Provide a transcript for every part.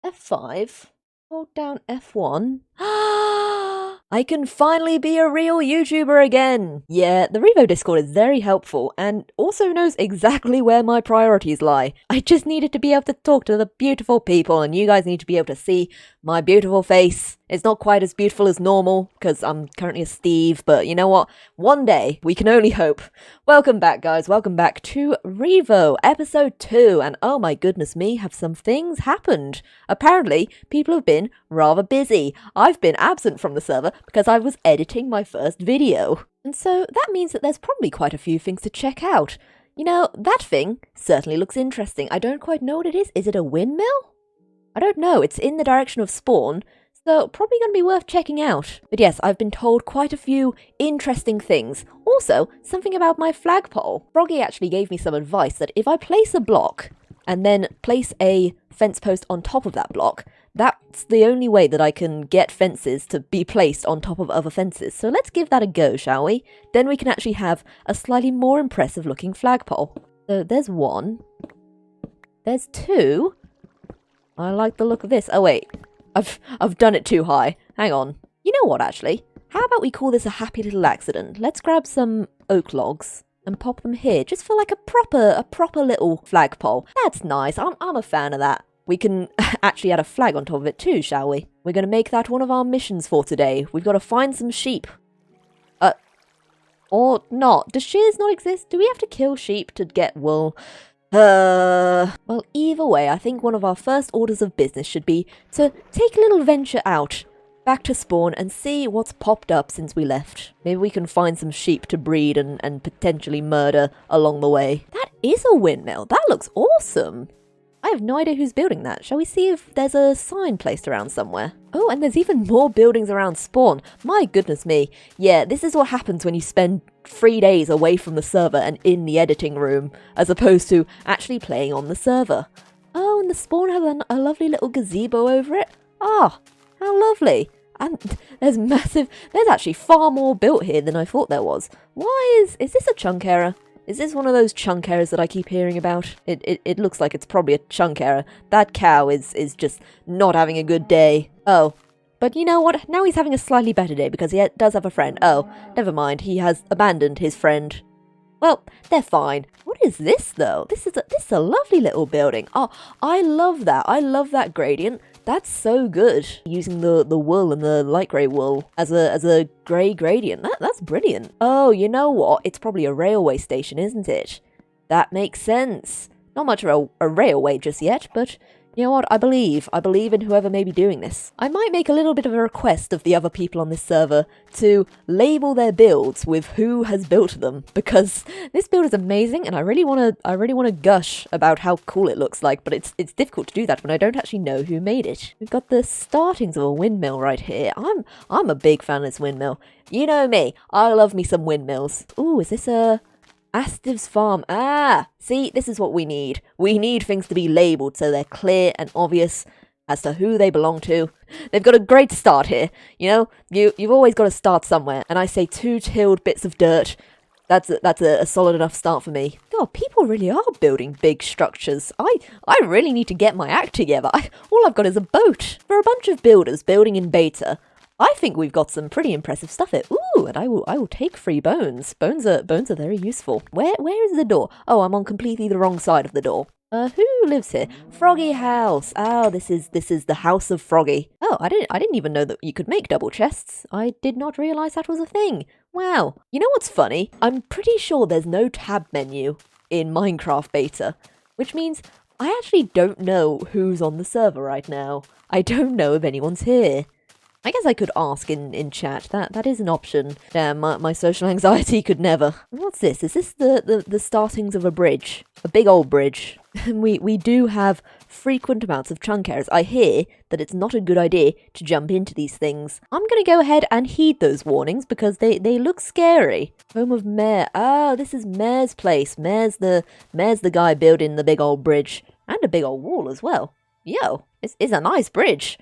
F5. Hold down F1. I can finally be a real YouTuber again! Yeah, the Revo Discord is very helpful and also knows exactly where my priorities lie. I just needed to be able to talk to the beautiful people and you guys need to be able to see my beautiful face. It's not quite as beautiful as normal because I'm currently a Steve, but you know what? One day, we can only hope. Welcome back, guys. Welcome back to Revo, Episode 2. And oh my goodness me, have some things happened. Apparently, people have been rather busy. I've been absent from the server because I was editing my first video. And so that means that there's probably quite a few things to check out. You know, that thing certainly looks interesting. I don't quite know what it is. Is it a windmill? I don't know. It's in the direction of spawn. So, probably going to be worth checking out. But yes, I've been told quite a few interesting things. Also, something about my flagpole. Froggy actually gave me some advice that if I place a block and then place a fence post on top of that block, that's the only way that I can get fences to be placed on top of other fences. So let's give that a go, shall we? Then we can actually have a slightly more impressive looking flagpole. So there's one. There's two. I like the look of this. Oh wait. I've done it too high. Hang on. You know what, actually? How about we call this a happy little accident? Let's grab some oak logs and pop them here, just for like a proper little flagpole. That's nice. I'm a fan of that. We can actually add a flag on top of it too, shall we? We're going to make that one of our missions for today. We've got to find some sheep. Or not. Does shears not exist? Do we have to kill sheep to get wool? Well, either way, I think one of our first orders of business should be to take a little venture out, back to spawn, and see what's popped up since we left. Maybe we can find some sheep to breed and potentially murder along the way. That is a windmill. That looks awesome. I have no idea who's building that. Shall we see if there's a sign placed around somewhere? Oh, and there's even more buildings around spawn. My goodness me. Yeah, this is what happens when you spend 3 days away from the server and in the editing room, as opposed to actually playing on the server. Oh, and the spawn has a lovely little gazebo over it. Ah, how lovely. And there's actually far more built here than I thought there was. Why is this a chunk error? Is this one of those chunk errors that I keep hearing about? It looks like it's probably a chunk error. That cow is just not having a good day. Oh. But you know what? Now he's having a slightly better day because he does have a friend. Oh, never mind. He has abandoned his friend. Well, they're fine. What is this, though? This is a lovely little building. Oh, I love that. I love that gradient. That's so good. Using the wool and the light grey wool as a grey gradient. That's brilliant. Oh, you know what? It's probably a railway station, isn't it? That makes sense. Not much of a railway just yet, but you know what? I believe in whoever may be doing this. I might make a little bit of a request of the other people on this server to label their builds with who has built them, because this build is amazing and I really want to gush about how cool it looks like, but it's difficult to do that when I don't actually know who made it. We've got the startings of a windmill right here. I'm a big fan of this windmill. You know me. I love me some windmills. Ooh, is this a Astiv's farm? Ah, see, this is what we need. We need things to be labelled so they're clear and obvious as to who they belong to. They've got a great start here. You know, you've always got to start somewhere. And I say 2 tilled bits of dirt. That's a solid enough start for me. God, people really are building big structures. I really need to get my act together. All I've got is a boat. For a bunch of builders building in beta, I think we've got some pretty impressive stuff here. Ooh, and I will take free bones. Bones are very useful. Where is the door? Oh, I'm on completely the wrong side of the door. Who lives here? Froggy house. Oh, this is the house of Froggy. Oh, I didn't even know that you could make double chests. I did not realize that was a thing. Wow. You know what's funny? I'm pretty sure there's no tab menu in Minecraft beta, which means I actually don't know who's on the server right now. I don't know if anyone's here. I guess I could ask in chat. That is an option. Damn, my social anxiety could never. What's this? Is this the startings of a bridge? A big old bridge. we do have frequent amounts of chunk errors. I hear that it's not a good idea to jump into these things. I'm going to go ahead and heed those warnings because they look scary. Home of Mayor. Oh, this is Mayor's place. Mayor's the guy building the big old bridge. And a big old wall as well. Yo, it's a nice bridge.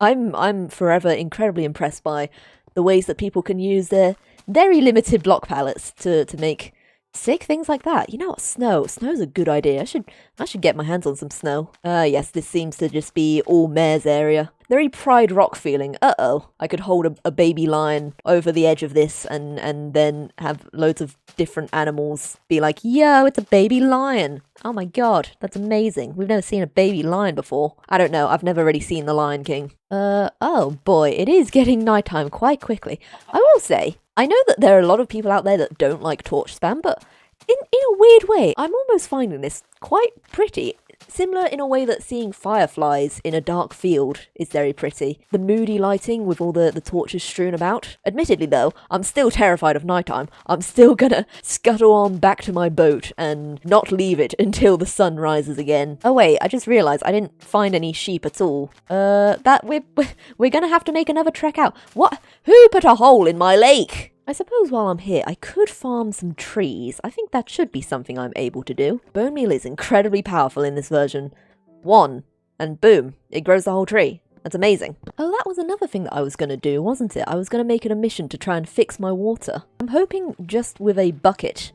I'm forever incredibly impressed by the ways that people can use their very limited block palettes to make Sick things like that. You know what? Snow. Snow's a good idea. I should get my hands on some snow. Yes, this seems to just be all Mare's area. Very Pride Rock feeling. Uh-oh. I could hold a baby lion over the edge of this and then have loads of different animals be like, yo, it's a baby lion. Oh my god, that's amazing. We've never seen a baby lion before. I don't know, I've never really seen The Lion King. Oh boy, it is getting nighttime quite quickly. I will say, I know that there are a lot of people out there that don't like torch spam, but in a weird way, I'm almost finding this quite pretty. Similar in a way that seeing fireflies in a dark field is very pretty. The moody lighting with all the torches strewn about. Admittedly though, I'm still terrified of nighttime. I'm still gonna scuttle on back to my boat and not leave it until the sun rises again. Oh wait, I just realised I didn't find any sheep at all. That we're gonna have to make another trek out. What? Who put a hole in my lake? I suppose while I'm here, I could farm some trees. I think that should be something I'm able to do. Bone meal is incredibly powerful in this version. 1, and boom, it grows the whole tree. That's amazing. Oh, that was another thing that I was going to do, wasn't it? I was going to make it a mission to try and fix my water. I'm hoping just with a bucket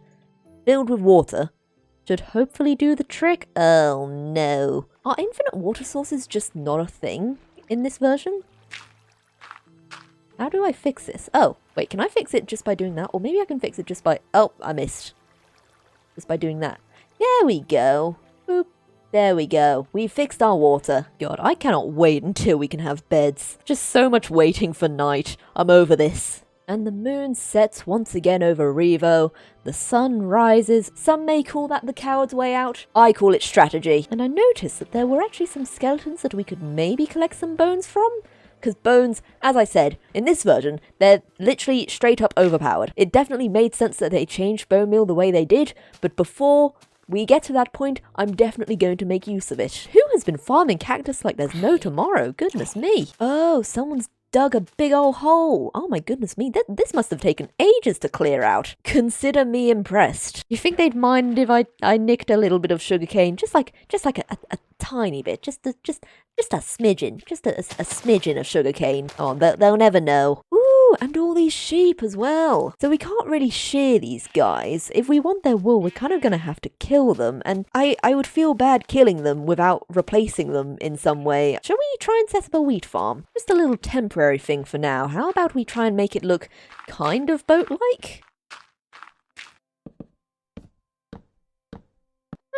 filled with water should hopefully do the trick. Oh no. Are infinite water sources just not a thing in this version? How do I fix this? Oh, wait, can I fix it just by doing that? Or maybe I can fix it just by... Oh, I missed. Just by doing that. There we go. Boop. There we go. We fixed our water. God, I cannot wait until we can have beds. Just so much waiting for night. I'm over this. And the moon sets once again over Revo. The sun rises. Some may call that the coward's way out. I call it strategy. And I noticed that there were actually some skeletons that we could maybe collect some bones from. Because bones, as I said, in this version, they're literally straight up overpowered. It definitely made sense that they changed bone meal the way they did, but before we get to that point, I'm definitely going to make use of it. Who has been farming cactus like there's no tomorrow? Goodness me. Oh, someone's dug a big old hole. Oh my goodness me, this must have taken ages to clear out. Consider me impressed. You think they'd mind if I nicked a little bit of sugarcane? Just like a tiny bit, just a smidgen, just a smidgen of sugarcane. Oh, they'll never know. Ooh, and all these sheep as well. So we can't really shear these guys. If we want their wool, we're kind of gonna have to kill them, and I would feel bad killing them without replacing them in some way. Shall we try and set up a wheat farm? Just a little temporary thing for now. How about we try and make it look kind of boat-like?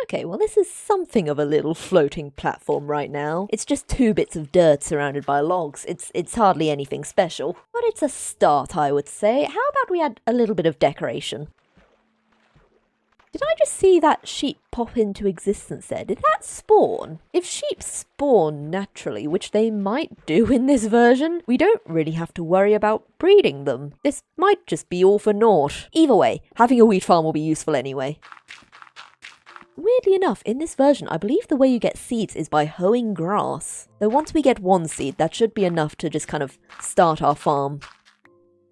Okay, well this is something of a little floating platform right now. It's just 2 bits of dirt surrounded by logs. It's hardly anything special. But it's a start, I would say. How about we add a little bit of decoration? Did I just see that sheep pop into existence there? Did that spawn? If sheep spawn naturally, which they might do in this version, we don't really have to worry about breeding them. This might just be all for naught. Either way, having a wheat farm will be useful anyway. Weirdly enough, in this version, I believe the way you get seeds is by hoeing grass. Though once we get 1 seed, that should be enough to just kind of start our farm.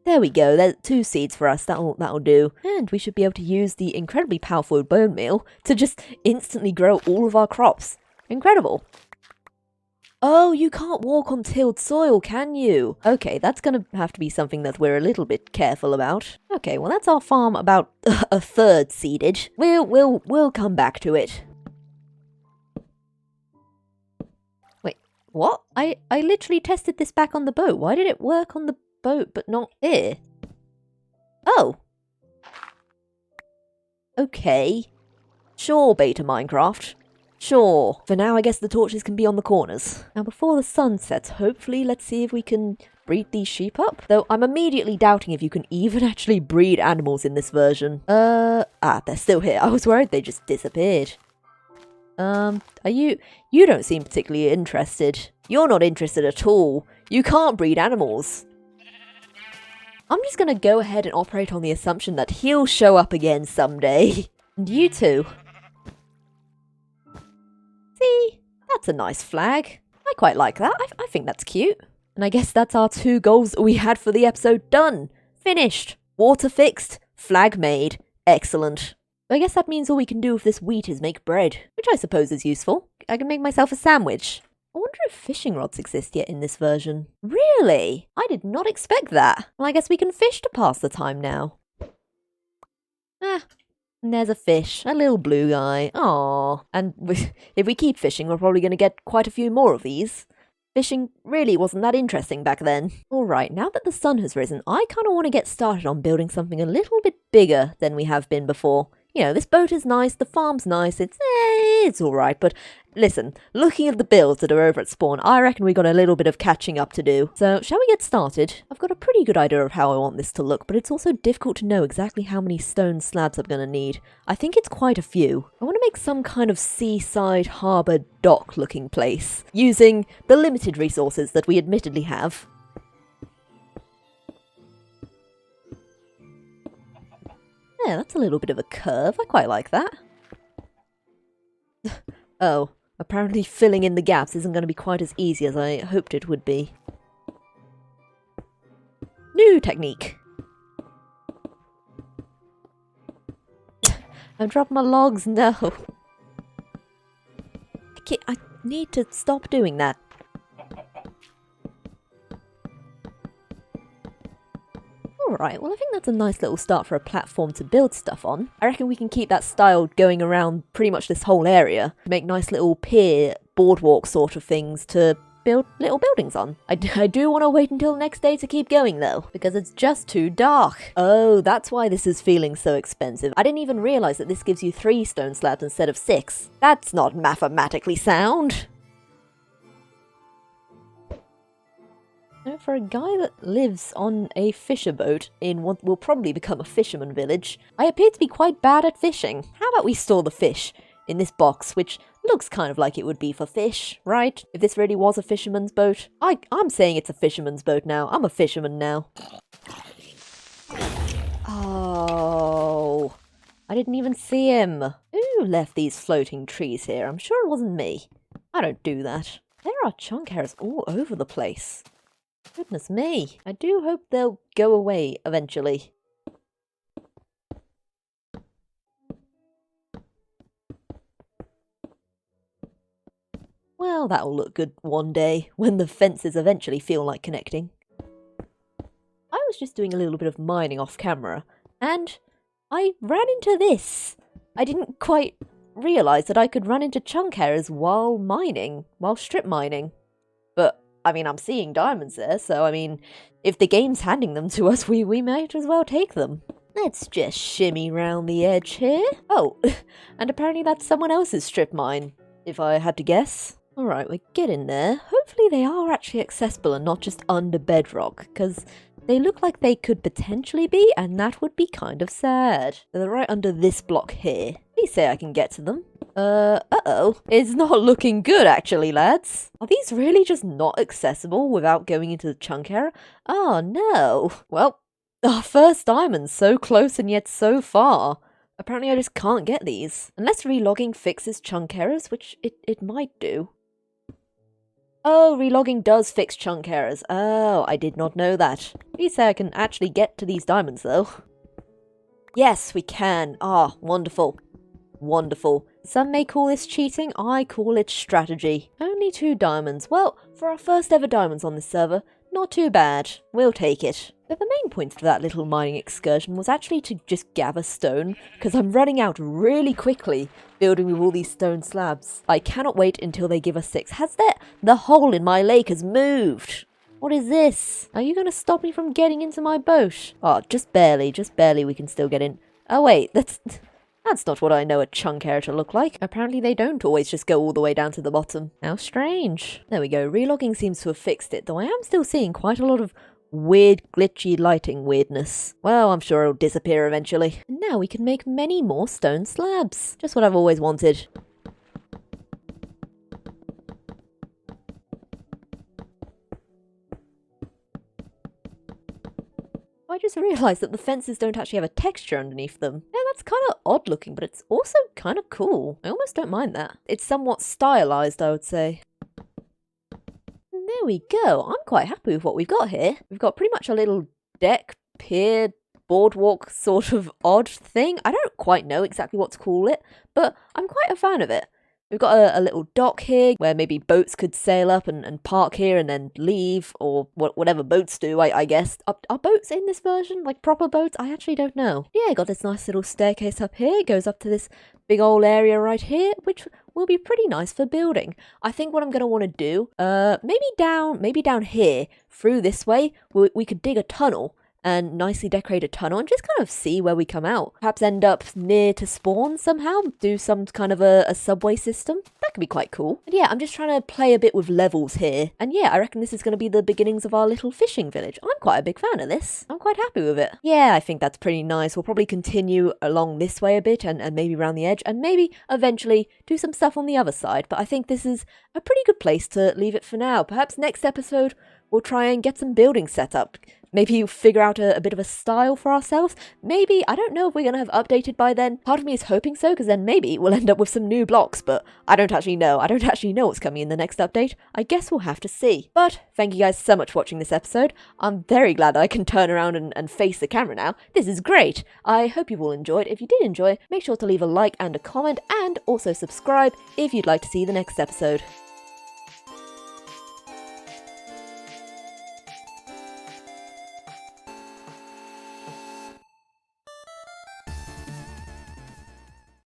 There we go, there's 2 seeds for us, that'll do. And we should be able to use the incredibly powerful bone meal to just instantly grow all of our crops. Incredible. Oh, you can't walk on tilled soil, can you? Okay, that's gonna have to be something that we're a little bit careful about. Okay, well that's our farm about a third seeded. We'll come back to it. Wait, what? I literally tested this back on the boat. Why did it work on the boat but not here? Oh. Okay. Sure, Beta Minecraft. Sure. For now, I guess the torches can be on the corners. Now, before the sun sets, hopefully, let's see if we can breed these sheep up. Though, I'm immediately doubting if you can even actually breed animals in this version. They're still here. I was worried they just disappeared. You don't seem particularly interested. You're not interested at all. You can't breed animals. I'm just gonna go ahead and operate on the assumption that he'll show up again someday. And you too. See? That's a nice flag. I quite like that. I think that's cute. And I guess that's our 2 goals that we had for the episode done. Finished. Water fixed. Flag made. Excellent. I guess that means all we can do with this wheat is make bread, which I suppose is useful. I can make myself a sandwich. I wonder if fishing rods exist yet in this version. Really? I did not expect that. Well, I guess we can fish to pass the time now. And there's a fish, a little blue guy. Aww. And if we keep fishing, we're probably going to get quite a few more of these. Fishing really wasn't that interesting back then. Alright, now that the sun has risen, I kind of want to get started on building something a little bit bigger than we have been before. You know, this boat is nice, the farm's nice, it's alright, but listen, looking at the builds that are over at spawn, I reckon we got a little bit of catching up to do. So, shall we get started? I've got a pretty good idea of how I want this to look, but it's also difficult to know exactly how many stone slabs I'm gonna need. I think it's quite a few. I want to make some kind of seaside harbour dock looking place, using the limited resources that we admittedly have. Yeah, that's a little bit of a curve. I quite like that. Oh, apparently filling in the gaps isn't going to be quite as easy as I hoped it would be. New technique. I'm dropping my logs, no. I need to stop doing that. Alright, well I think that's a nice little start for a platform to build stuff on. I reckon we can keep that style going around pretty much this whole area. Make nice little pier, boardwalk sort of things to build little buildings on. I do want to wait until the next day to keep going though, because it's just too dark. Oh, that's why this is feeling so expensive. I didn't even realise that this gives you 3 stone slabs instead of 6. That's not mathematically sound. Now, for a guy that lives on a fisher boat in what will probably become a fisherman village, I appear to be quite bad at fishing. How about we store the fish in this box, which looks kind of like it would be for fish, right? If this really was a fisherman's boat. I'm saying it's a fisherman's boat now. I'm a fisherman now. Oh, I didn't even see him. Who left these floating trees here? I'm sure it wasn't me. I don't do that. There are chunk hairs all over the place. Goodness me. I do hope they'll go away eventually. Well, that'll look good one day, when the fences eventually feel like connecting. I was just doing a little bit of mining off camera, and I ran into this. I didn't quite realise that I could run into chunk hairs while mining, while strip mining. But I mean, I'm seeing diamonds there, so I mean, if the game's handing them to us, we might as well take them. Let's just shimmy round the edge here. Oh, and apparently that's someone else's strip mine, if I had to guess. Alright, we get in there. Hopefully they are actually accessible and not just under bedrock, because they look like they could potentially be, and that would be kind of sad. They're right under this block here. Please say I can get to them. Uh-oh. It's not looking good, actually, lads. Are these really just not accessible without going into the chunk area? Oh, no. Well, our first diamond's so close and yet so far. Apparently I just can't get these. Unless relogging fixes chunk errors, which it might do. Oh, relogging does fix chunk errors. Oh, I did not know that. Please say I can actually get to these diamonds, though. Yes, we can. Ah, wonderful. Wonderful. Some may call this cheating, I call it strategy. Only 2 diamonds. Well, for our first ever diamonds on this server, not too bad. We'll take it. But the main point of that little mining excursion was actually to just gather stone, because I'm running out really quickly building with all these stone slabs. I cannot wait until they give us 6. The hole in my lake has moved. What is this? Are you going to stop me from getting into my boat? Oh, just barely we can still get in. Oh wait, that's not what I know a chunk area to look like. Apparently they don't always just go all the way down to the bottom. How strange. There we go, relogging seems to have fixed it, though I am still seeing quite a lot of weird, glitchy lighting weirdness. Well, I'm sure it'll disappear eventually. And now we can make many more stone slabs. Just what I've always wanted. I just realised that the fences don't actually have a texture underneath them. Yeah, that's kind of odd looking, but it's also kind of cool. I almost don't mind that. It's somewhat stylised, I would say. There we go. I'm quite happy with what we've got here. We've got pretty much a little deck, pier, boardwalk sort of odd thing. I don't quite know exactly what to call it, but I'm quite a fan of it. We've got a little dock here where maybe boats could sail up and park here and then leave, or whatever boats do, I guess. Are boats in this version? Like proper boats? I actually don't know. Yeah, got this nice little staircase up here. It goes up to this big old area right here, which will be pretty nice for building. I think what I'm going to want to do, maybe down here, through this way, we could dig a tunnel and nicely decorate a tunnel and just kind of see where we come out. Perhaps end up near to spawn somehow, do some kind of a subway system. That could be quite cool. And yeah, I'm just trying to play a bit with levels here. And yeah, I reckon this is going to be the beginnings of our little fishing village. I'm quite a big fan of this. I'm quite happy with it. Yeah, I think that's pretty nice. We'll probably continue along this way a bit and maybe around the edge and maybe eventually do some stuff on the other side. But I think this is a pretty good place to leave it for now. Perhaps next episode we'll try and get some buildings set up. Maybe figure out a bit of a style for ourselves. Maybe, I don't know if we're going to have updated by then. Part of me is hoping so, because then maybe we'll end up with some new blocks, but I don't actually know. I don't actually know what's coming in the next update. I guess we'll have to see. But thank you guys so much for watching this episode. I'm very glad I can turn around and face the camera now. This is great. I hope you all enjoyed. If you did enjoy, make sure to leave a like and a comment, and also subscribe if you'd like to see the next episode.